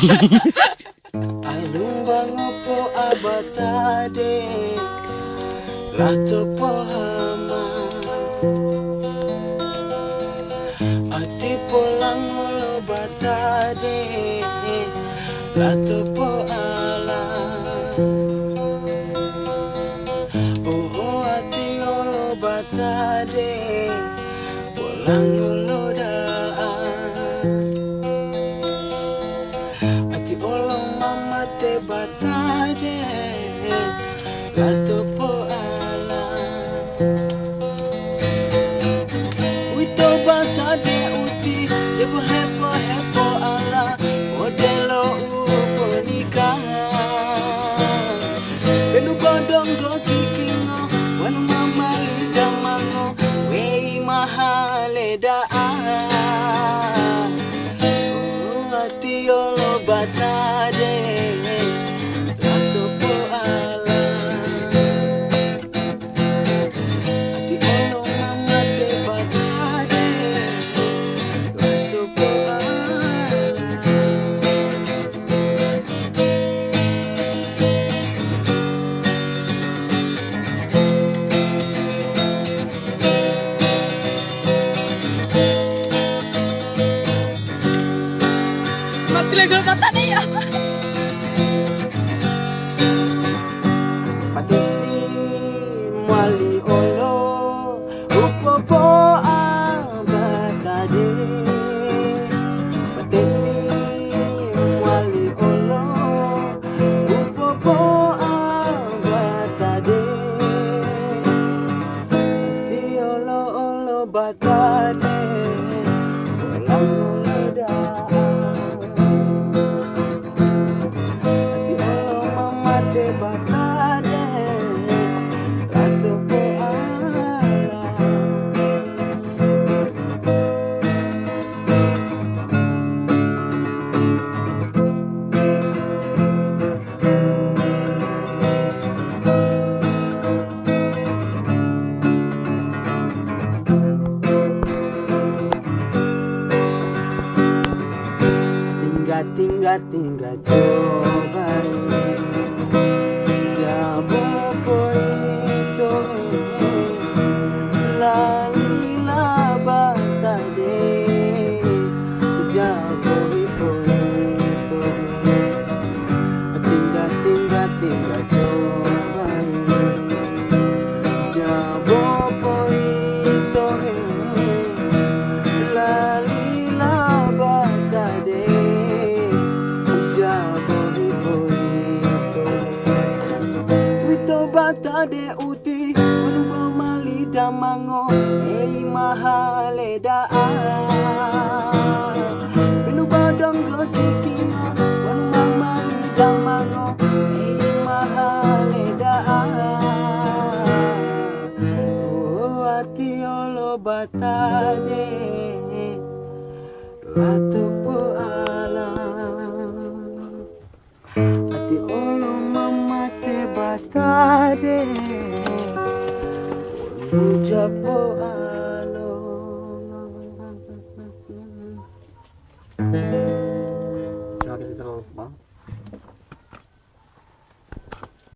Alung bango po abatade lato po hama ati po langolo batade lato po ala oh ati olo batade po langolo ati olo mama te batade lato po ala wito batade uti debo hepo hepo ala modelo upo nikah benu godong go kikingo wan mama lida mango wei mahale daan oh ati olo batade lato po ala ati olo mama te batade lato po ala Mapilegol kata dia. Patisi mwali olo upopo abatade Patisi mwali olo upopo abatade Ati olo olo batade walang uladaan Ati olo mama te batade lato po ala tinggal coba jabo poito lalila batade jabo poito tinggal coba jabo poito lalila batade batade uti menunggu malida mango ei mahale daan benu badang gotikingo menunggu malida mango ei mahale daan oh ati olo batade lato po ala ati olo mama te batade Japo